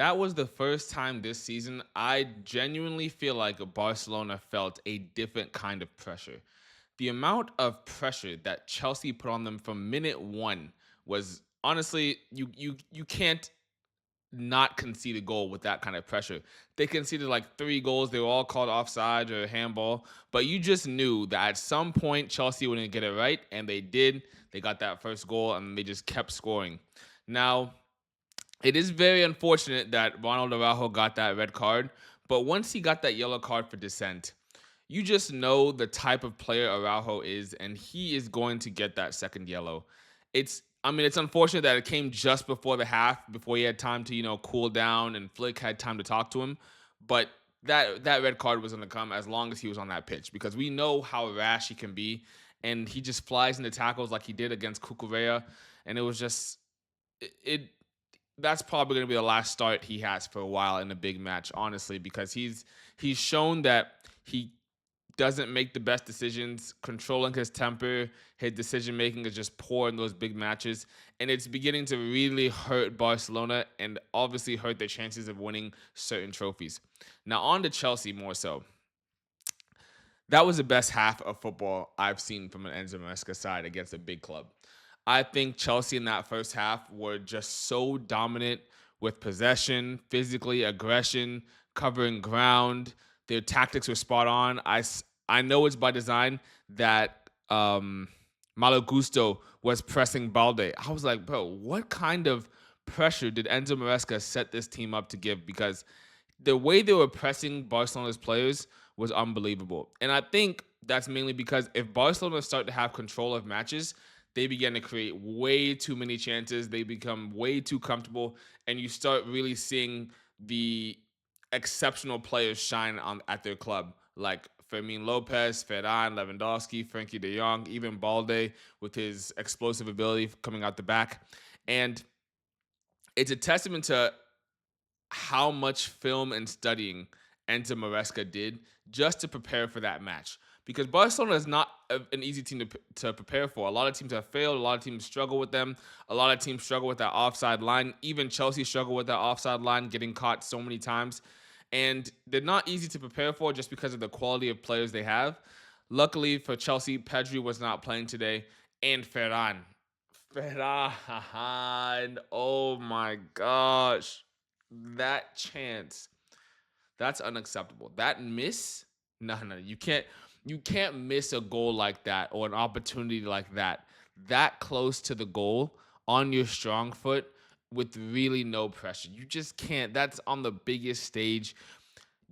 that was the first time this season I genuinely feel like Barcelona felt a different kind of pressure. The amount of pressure that Chelsea put on them from minute one was honestly you can't not concede a goal with that kind of pressure. They conceded like three goals. They were all called offside or handball. But you just knew that at some point Chelsea wouldn't get it right, and they did. They got that first goal, and they just kept scoring. Now, it is very unfortunate that Ronald Araujo got that red card, but once he got that yellow card for dissent, you just know the type of player Araujo is, and he is going to get that second yellow. It's unfortunate that it came just before the half, before he had time to, cool down and Flick had time to talk to him. But that red card was going to come as long as he was on that pitch because we know how rash he can be, and he just flies into tackles like he did against Cucurella, and it was just it that's probably going to be the last start he has for a while in a big match, honestly, because he's shown that he doesn't make the best decisions, controlling his temper, his decision making is just poor in those big matches, and it's beginning to really hurt Barcelona and obviously hurt their chances of winning certain trophies. Now on to Chelsea more so. That was the best half of football I've seen from an Enzo Maresca side against a big club. I think Chelsea in that first half were just so dominant with possession, physically, aggression, covering ground. Their tactics were spot on. I know it's by design that Malo Gusto was pressing Balde. I was like, bro, what kind of pressure did Enzo Maresca set this team up to give? Because the way they were pressing Barcelona's players was unbelievable. And I think that's mainly because if Barcelona start to have control of matches, they begin to create way too many chances. They become way too comfortable, and you start really seeing the exceptional players shine at their club, like Fermin Lopez, Ferran, Lewandowski, Frankie de Jong, even Balde with his explosive ability coming out the back. And it's a testament to how much film and studying Enzo Maresca did just to prepare for that match. Because Barcelona is not an easy team to prepare for. A lot of teams have failed. A lot of teams struggle with them. A lot of teams struggle with that offside line. Even Chelsea struggle with that offside line, getting caught so many times. And they're not easy to prepare for just because of the quality of players they have. Luckily for Chelsea, Pedri was not playing today. And Ferran. Ferran. Oh my gosh. That chance. That's unacceptable. That miss? No. You can't miss a goal like that or an opportunity like that close to the goal on your strong foot with really no pressure. You just can't. That's on the biggest stage.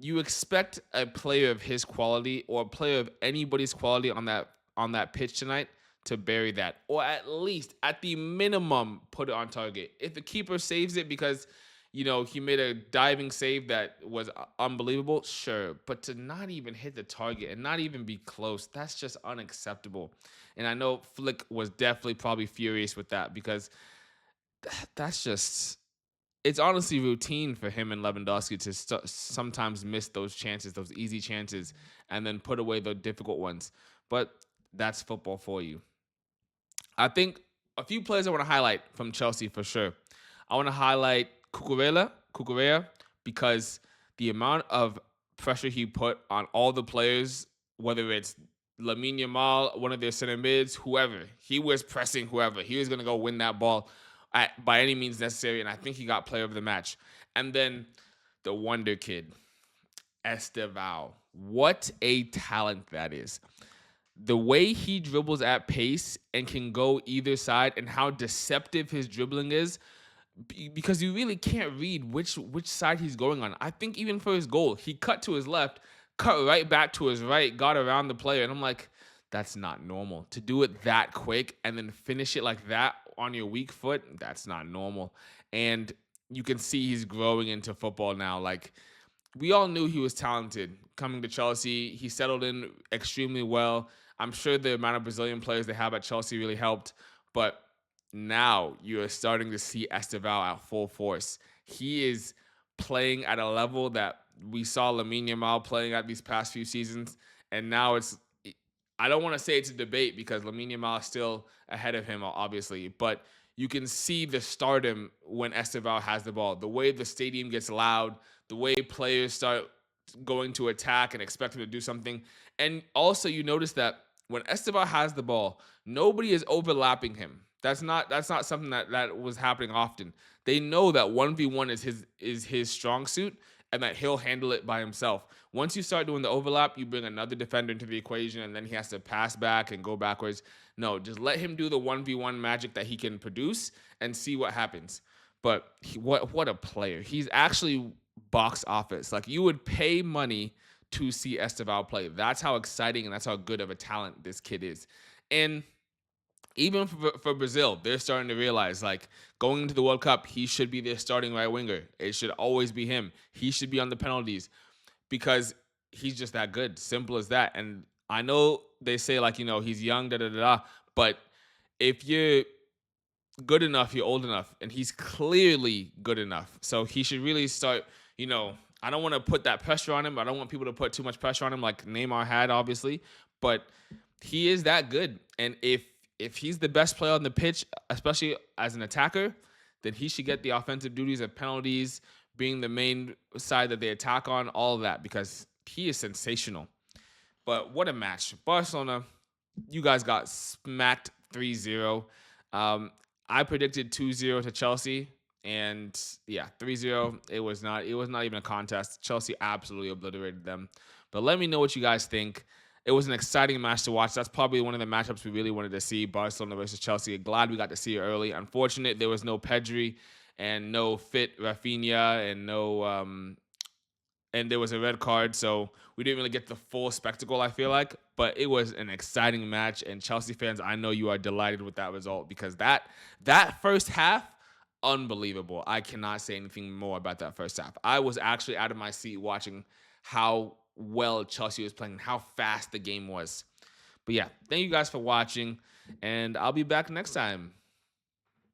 You expect a player of his quality or a player of anybody's quality on that pitch tonight to bury that, or at least at the minimum put it on target. If the keeper saves it because he made a diving save that was unbelievable, sure. But to not even hit the target and not even be close, that's just unacceptable. And I know Flick was definitely probably furious with that because that's just, it's honestly routine for him and Lewandowski to sometimes miss those chances, those easy chances, and then put away the difficult ones. But that's football for you. I think a few players I want to highlight from Chelsea for sure. I want to highlight Cucurella, because the amount of pressure he put on all the players, whether it's Lamine Yamal, one of their center mids, whoever, he was pressing whoever. He was going to go win that ball by any means necessary, and I think he got player of the match. And then the wonder kid, Estevao. What a talent that is. The way he dribbles at pace and can go either side, and how deceptive his dribbling is, because you really can't read which side he's going on. I think even for his goal, he cut to his left, cut right back to his right, got around the player, and I'm like, that's not normal. To do it that quick and then finish it like that on your weak foot, that's not normal. And you can see he's growing into football now. Like, we all knew he was talented coming to Chelsea. He settled in extremely well. I'm sure the amount of Brazilian players they have at Chelsea really helped, but now you're starting to see Estevao at full force. He is playing at a level that we saw Lamine Yamal playing at these past few seasons, and now I don't want to say it's a debate because Lamine Yamal is still ahead of him, obviously, but you can see the stardom when Esteval has the ball. The way the stadium gets loud, the way players start going to attack and expect him to do something. And also you notice that when Esteval has the ball, nobody is overlapping him. That's not something that was happening often. They know that 1v1 is his strong suit and that he'll handle it by himself. Once you start doing the overlap, you bring another defender into the equation and then he has to pass back and go backwards. No, just let him do the 1v1 magic that he can produce and see what happens. But what a player. He's actually box office. Like, you would pay money to see Esteval play. That's how exciting and that's how good of a talent this kid is. And even for Brazil, they're starting to realize, like, going into the World Cup, he should be their starting right winger. It should always be him. He should be on the penalties because he's just that good. Simple as that. And I know they say, like, he's young, da da da da. But if you're good enough, you're old enough, and he's clearly good enough. So he should really start, I don't want to put that pressure on him. I don't want people to put too much pressure on him like Neymar had, obviously. But he is that good. And if he's the best player on the pitch, especially as an attacker, then he should get the offensive duties of penalties, being the main side that they attack on, all of that, because he is sensational. But what a match. Barcelona, you guys got smacked 3-0. I predicted 2-0 to Chelsea. And yeah, 3-0. It was not even a contest. Chelsea absolutely obliterated them. But let me know what you guys think. It was an exciting match to watch. That's probably one of the matchups we really wanted to see, Barcelona versus Chelsea. Glad we got to see it early. Unfortunate there was no Pedri and no fit Rafinha and there was a red card, so we didn't really get the full spectacle, I feel like. But it was an exciting match, and Chelsea fans, I know you are delighted with that result because that first half, unbelievable. I cannot say anything more about that first half. I was actually out of my seat watching how well Chelsea was playing and how fast the game was. But yeah, thank you guys for watching, and I'll be back next time.